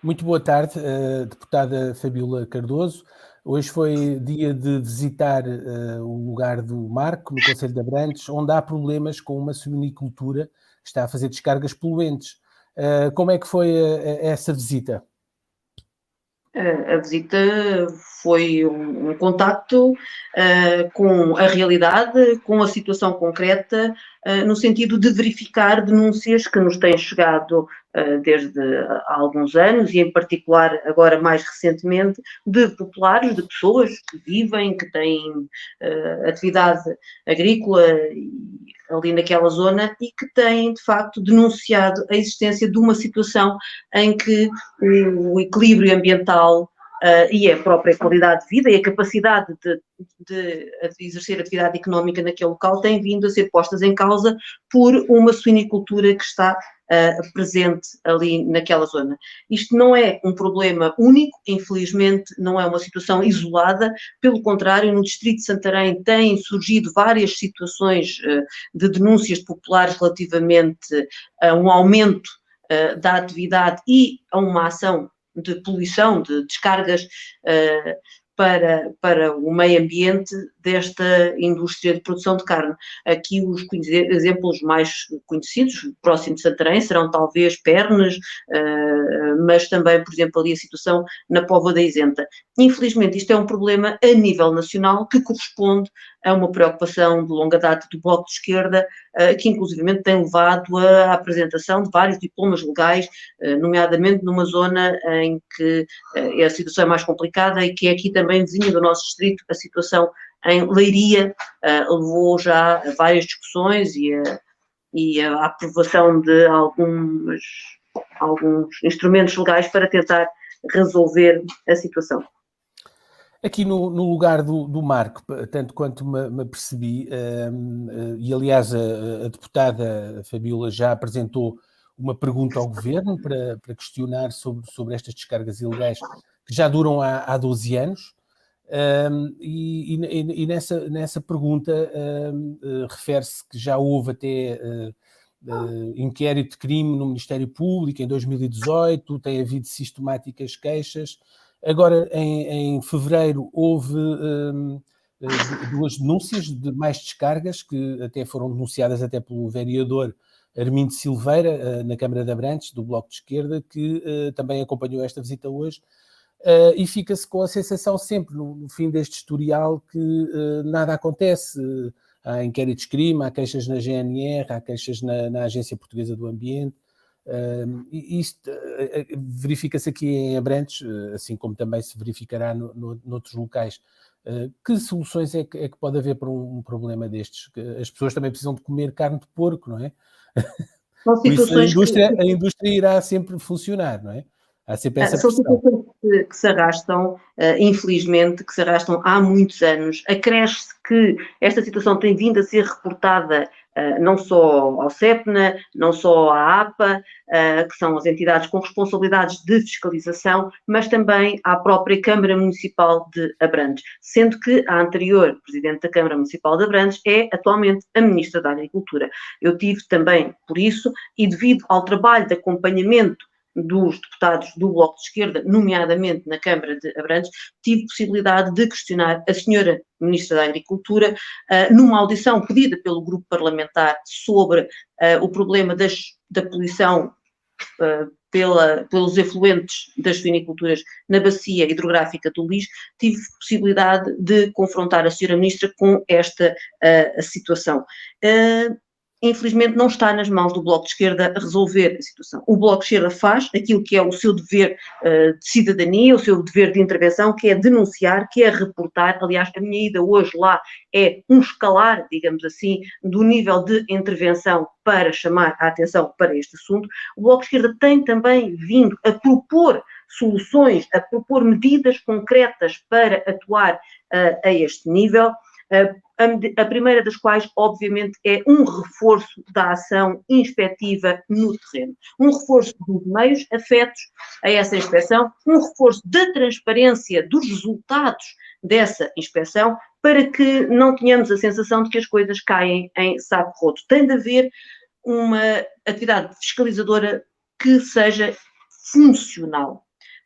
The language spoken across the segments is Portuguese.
Muito boa tarde, deputada Fabíola Cardoso. Hoje foi dia de visitar o lugar do Marco, no Concelho de Abrantes, onde há problemas com uma suinicultura que está a fazer descargas poluentes. Como é que foi essa visita? A visita foi um contacto com a realidade, com a situação concreta, no sentido de verificar denúncias que nos têm chegado desde há alguns anos e, em particular, agora mais recentemente, de populares, de pessoas que vivem, que têm atividade agrícola ali naquela zona e que têm, de facto, denunciado a existência de uma situação em que o equilíbrio ambiental e a própria qualidade de vida e a capacidade de exercer atividade económica naquele local têm vindo a ser postas em causa por uma suinicultura que está presente ali naquela zona. Isto não é um problema único, infelizmente não é uma situação isolada, pelo contrário, no distrito de Santarém têm surgido várias situações de denúncias populares relativamente a um aumento da atividade e a uma ação de poluição, de descargas para o meio ambiente desta indústria de produção de carne. Aqui os exemplos mais conhecidos, próximo de Santarém, serão talvez Pernas, mas também, por exemplo, ali a situação na Póvoa da Isenta. Infelizmente, isto é um problema a nível nacional que corresponde a uma preocupação de longa data do Bloco de Esquerda, que inclusivamente tem levado à apresentação de vários diplomas legais, nomeadamente numa zona em que a situação é mais complicada e que é aqui também vizinha do nosso distrito, a situação em Leiria levou já a várias discussões e a aprovação de alguns instrumentos legais para tentar resolver a situação. Aqui no lugar do Marco, tanto quanto me apercebi, e aliás a deputada Fabíola já apresentou uma pergunta ao Governo para questionar sobre estas descargas ilegais que já duram há 12 anos, e nessa pergunta refere-se que já houve até inquérito de crime no Ministério Público em 2018, tem havido sistemáticas queixas. Agora, em fevereiro, houve duas denúncias de mais descargas, que até foram denunciadas até pelo vereador Armindo Silveira, na Câmara de Abrantes, do Bloco de Esquerda, que também acompanhou esta visita hoje, e fica-se com a sensação sempre, no fim deste historial, que nada acontece. Há inquéritos de crime, há queixas na GNR, há queixas na Agência Portuguesa do Ambiente. Isto verifica-se aqui em Abrantes, assim como também se verificará noutros locais. Que soluções é que pode haver para um problema destes? As pessoas também precisam de comer carne de porco, não é? Por isso a indústria irá sempre funcionar, não é? Há sempre essa São pressão. situações que se arrastam, infelizmente, que se arrastam há muitos anos. Acresce que esta situação tem vindo a ser reportada não só ao CEPNA, não só à APA, que são as entidades com responsabilidades de fiscalização, mas também à própria Câmara Municipal de Abrantes, sendo que a anterior Presidente da Câmara Municipal de Abrantes é atualmente a Ministra da Agricultura. Eu tive também, por isso, e devido ao trabalho de acompanhamento dos deputados do Bloco de Esquerda, nomeadamente na Câmara de Abrantes, tive possibilidade de questionar a senhora Ministra da Agricultura numa audição pedida pelo grupo parlamentar sobre o problema da poluição pelos efluentes das suiniculturas na bacia hidrográfica do Lix. Tive possibilidade de confrontar a senhora Ministra com esta situação. Infelizmente não está nas mãos do Bloco de Esquerda resolver a situação. O Bloco de Esquerda faz aquilo que é o seu dever de cidadania, o seu dever de intervenção, que é denunciar, que é reportar. Aliás, a minha ida hoje lá é um escalar, digamos assim, do nível de intervenção para chamar a atenção para este assunto. O Bloco de Esquerda tem também vindo a propor soluções, a propor medidas concretas para atuar a este nível. A primeira das quais, obviamente, é um reforço da ação inspectiva no terreno, um reforço dos meios afetos a essa inspeção, um reforço da transparência dos resultados dessa inspeção, para que não tenhamos a sensação de que as coisas caem em saco roto. Tem de haver uma atividade fiscalizadora que seja funcional.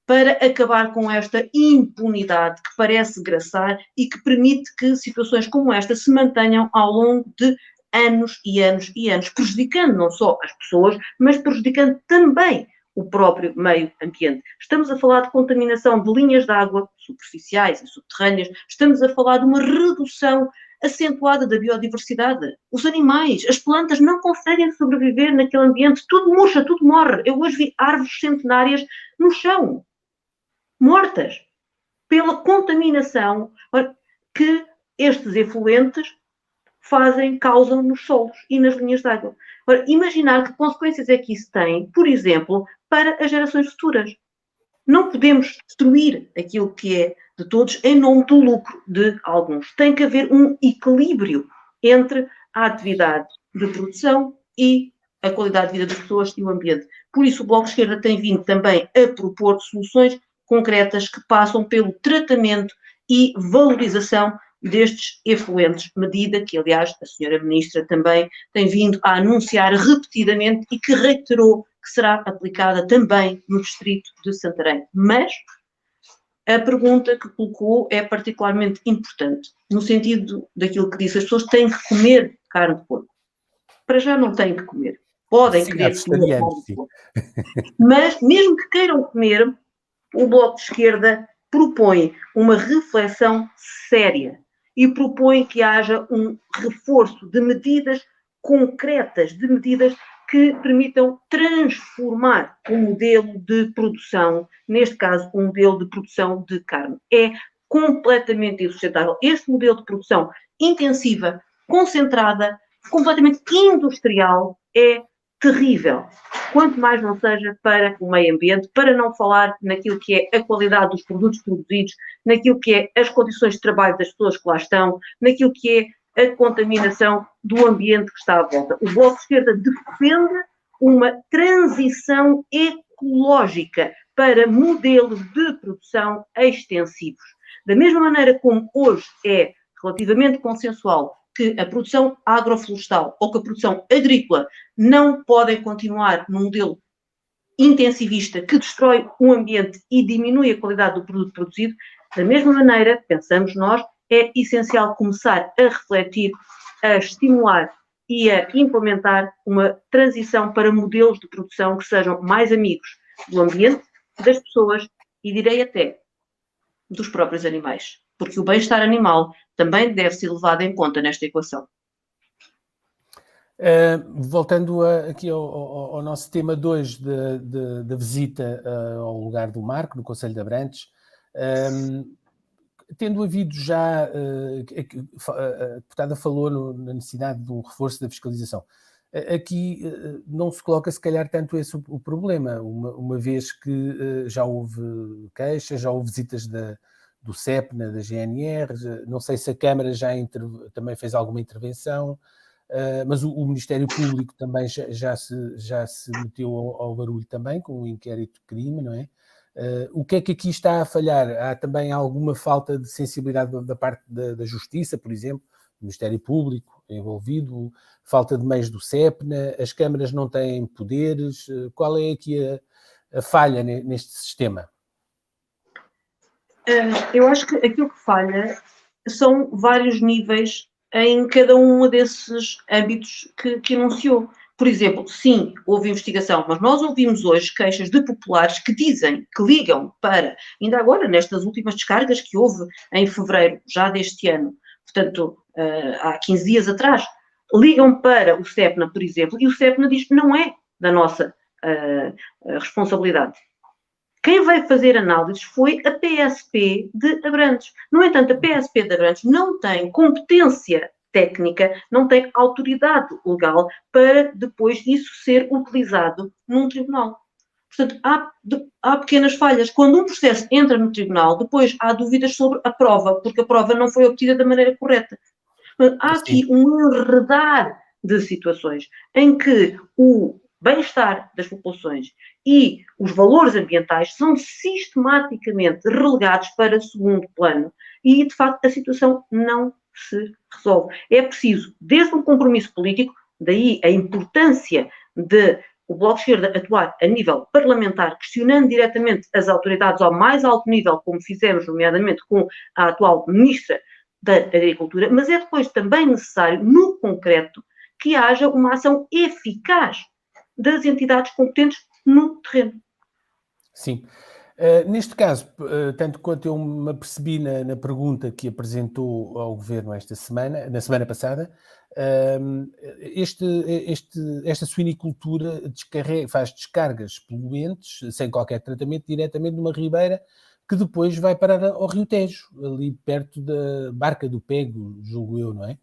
para acabar com esta impunidade que parece graçar e que permite que situações como esta se mantenham ao longo de anos e anos e anos, prejudicando não só as pessoas, mas prejudicando também o próprio meio ambiente. Estamos a falar de contaminação de linhas de água superficiais e subterrâneas, estamos a falar de uma redução acentuada da biodiversidade. Os animais, as plantas não conseguem sobreviver naquele ambiente, tudo murcha, tudo morre. Eu hoje vi árvores centenárias no chão, mortas, pela contaminação que estes efluentes causam nos solos e nas linhas de água. Ora, imaginar que consequências é que isso tem, por exemplo, para as gerações futuras. Não podemos destruir aquilo que é de todos em nome do lucro de alguns. Tem que haver um equilíbrio entre a atividade de produção e a qualidade de vida das pessoas e o ambiente. Por isso, o Bloco de Esquerda tem vindo também a propor soluções concretas que passam pelo tratamento e valorização destes efluentes, medida que, aliás, a senhora Ministra também tem vindo a anunciar repetidamente e que reiterou que será aplicada também no distrito de Santarém. Mas a pergunta que colocou é particularmente importante, no sentido daquilo que disse, as pessoas têm que comer carne de porco. Para já não têm que comer. Podem querer comer carne de porco. Mas, mesmo que queiram comer, o Bloco de Esquerda propõe uma reflexão séria e propõe que haja um reforço de medidas concretas, de medidas que permitam transformar o modelo de produção, neste caso, um modelo de produção de carne. É completamente insustentável. Este modelo de produção intensiva, concentrada, completamente industrial, é terrível. Quanto mais não seja para o meio ambiente, para não falar naquilo que é a qualidade dos produtos produzidos, naquilo que é as condições de trabalho das pessoas que lá estão, naquilo que é a contaminação do ambiente que está à volta. O Bloco de Esquerda defende uma transição ecológica para modelos de produção extensivos. Da mesma maneira como hoje é relativamente consensual que a produção agroflorestal ou que a produção agrícola não podem continuar num modelo intensivista que destrói o ambiente e diminui a qualidade do produto produzido, da mesma maneira, pensamos nós, é essencial começar a refletir, a estimular e a implementar uma transição para modelos de produção que sejam mais amigos do ambiente, das pessoas e, direi até, dos próprios animais. Porque o bem-estar animal também deve ser levado em conta nesta equação. Voltando aqui ao nosso tema de hoje, da visita ao lugar do Marco, no Concelho de Abrantes, tendo havido já, a deputada falou na necessidade de um reforço da fiscalização. Aqui não se coloca, se calhar, tanto esse o problema, uma vez que já houve queixas, já houve visitas do CEPNA, da GNR, não sei se a Câmara também fez alguma intervenção, mas o Ministério Público também já se meteu ao barulho também, com o inquérito de crime, não é? O que é que aqui está a falhar? Há também alguma falta de sensibilidade da parte da Justiça, por exemplo, do Ministério Público envolvido, falta de meios do CEPNA, as câmaras não têm poderes, qual é aqui a falha neste sistema? Eu acho que aquilo que falha são vários níveis em cada um desses âmbitos que enunciou. Por exemplo, sim, houve investigação, mas nós ouvimos hoje queixas de populares que dizem, que ligam para, ainda agora nestas últimas descargas que houve em fevereiro já deste ano, portanto, há 15 dias atrás, ligam para o CEPNA, por exemplo, e o CEPNA diz que não é da nossa responsabilidade. Quem vai fazer análises foi a PSP de Abrantes. No entanto, a PSP de Abrantes não tem competência técnica, não tem autoridade legal para depois isso ser utilizado num tribunal. Portanto, há pequenas falhas. Quando um processo entra no tribunal, depois há dúvidas sobre a prova, porque a prova não foi obtida da maneira correta. Portanto, há aqui um enredar de situações em que o bem-estar das populações e os valores ambientais são sistematicamente relegados para segundo plano e, de facto, a situação não se resolve. É preciso, desde um compromisso político, daí a importância de o Bloco de Esquerda atuar a nível parlamentar, questionando diretamente as autoridades ao mais alto nível, como fizemos, nomeadamente com a atual Ministra da Agricultura, mas é depois também necessário, no concreto, que haja uma ação eficaz das entidades competentes no terreno. Sim. Neste caso, tanto quanto eu me apercebi na pergunta que apresentou ao Governo na semana passada, esta suinicultura faz descargas poluentes, sem qualquer tratamento, diretamente numa ribeira, que depois vai parar ao Rio Tejo, ali perto da Barca do Pego, julgo eu, não é?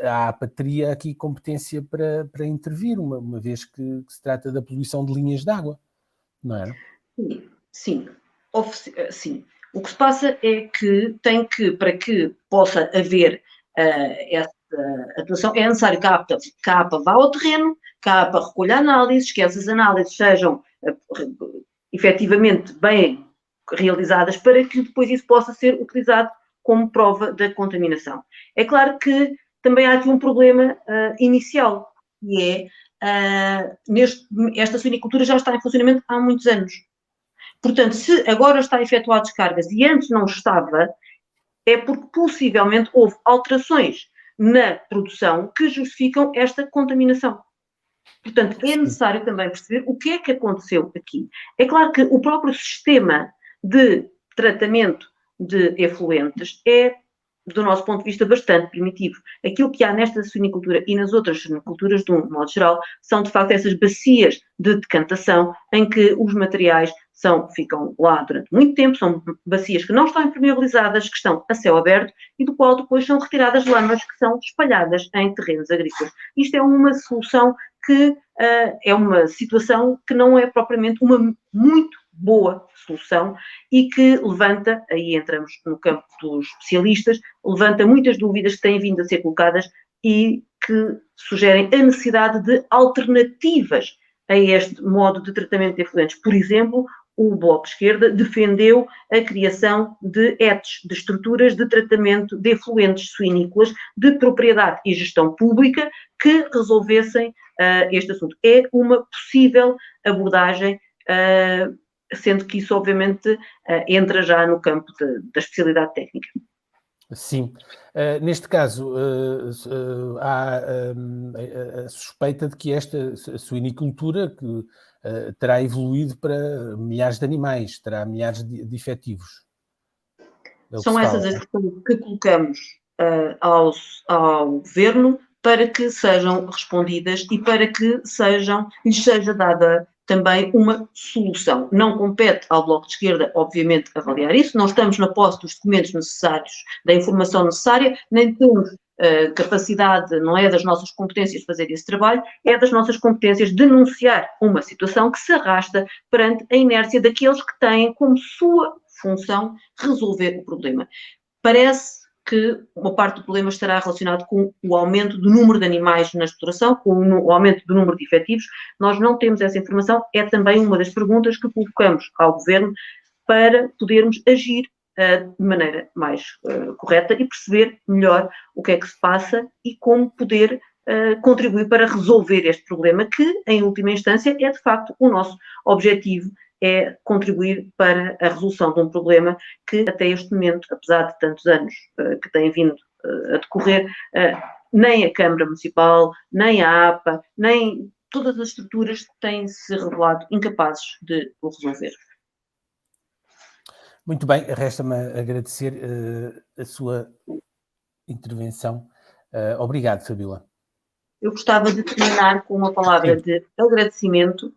A APA teria aqui competência para intervir, uma vez que se trata da poluição de linhas de água, não é? Sim. Sim. O que se passa é que para que possa haver essa atuação, é necessário que a APA vá ao terreno, que a APA recolha análises, que essas análises sejam efetivamente bem realizadas, para que depois isso possa ser utilizado como prova da contaminação. É claro que também há aqui um problema inicial, que é esta suinicultura já está em funcionamento há muitos anos. Portanto, se agora está a efetuar descargas e antes não estava, é porque possivelmente houve alterações na produção que justificam esta contaminação. Portanto, é necessário também perceber o que é que aconteceu aqui. É claro que o próprio sistema de tratamento de efluentes é, do nosso ponto de vista, bastante primitivo. Aquilo que há nesta suinicultura e nas outras suiniculturas, de um modo geral, são de facto essas bacias de decantação em que os materiais ficam lá durante muito tempo, são bacias que não estão impermeabilizadas, que estão a céu aberto e do qual depois são retiradas lamas que são espalhadas em terrenos agrícolas. Isto é uma solução que é uma situação que não é propriamente uma muito boa solução e que levanta, aí entramos no campo dos especialistas, levanta muitas dúvidas que têm vindo a ser colocadas e que sugerem a necessidade de alternativas a este modo de tratamento de efluentes. Por exemplo, o Bloco de Esquerda defendeu a criação de ETs, de estruturas de tratamento de efluentes suinícolas de propriedade e gestão pública que resolvessem este assunto. É uma possível abordagem, sendo que isso, obviamente, entra já no campo da especialidade técnica. Sim. Neste caso, há a suspeita de que esta suinicultura terá evoluído para milhares de animais, terá milhares de efetivos. São essas as questões que colocamos ao Governo para que sejam respondidas e para que lhes seja dada também uma solução. Não compete ao Bloco de Esquerda, obviamente, avaliar isso, não estamos na posse dos documentos necessários, da informação necessária, nem temos capacidade, não é das nossas competências fazer esse trabalho, é das nossas competências denunciar uma situação que se arrasta perante a inércia daqueles que têm como sua função resolver o problema. Parece que uma parte do problema estará relacionado com o aumento do número de animais na exploração, com o aumento do número de efetivos. Nós não temos essa informação, é também uma das perguntas que colocamos ao Governo para podermos agir de maneira mais correta e perceber melhor o que é que se passa e como poder contribuir para resolver este problema, que, em última instância, é de facto o nosso objetivo, é contribuir para a resolução de um problema que, até este momento, apesar de tantos anos que têm vindo a decorrer, nem a Câmara Municipal, nem a APA, nem todas as estruturas têm-se revelado incapazes de o resolver. Muito bem, resta-me agradecer a sua intervenção. Obrigado, Fabíola. Eu gostava de terminar com uma palavra de agradecimento,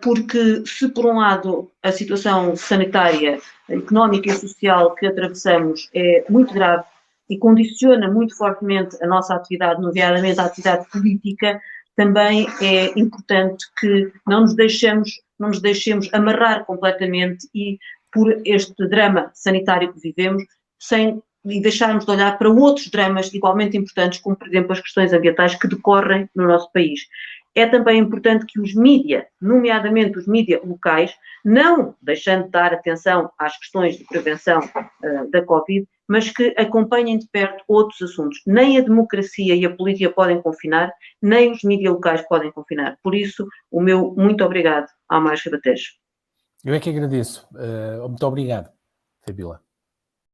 porque se por um lado a situação sanitária, económica e social que atravessamos é muito grave e condiciona muito fortemente a nossa atividade, nomeadamente a atividade política, também é importante que não nos deixemos amarrar completamente e por este drama sanitário que vivemos, e deixarmos de olhar para outros dramas igualmente importantes, como, por exemplo, as questões ambientais que decorrem no nosso país. É também importante que os mídia, nomeadamente os mídia locais, não deixando de dar atenção às questões de prevenção da Covid, mas que acompanhem de perto outros assuntos. Nem a democracia e a política podem confinar, nem os mídias locais podem confinar. Por isso, o meu muito obrigado ao Mais Ribatejo. Eu é que agradeço. Muito obrigado, Fabíola.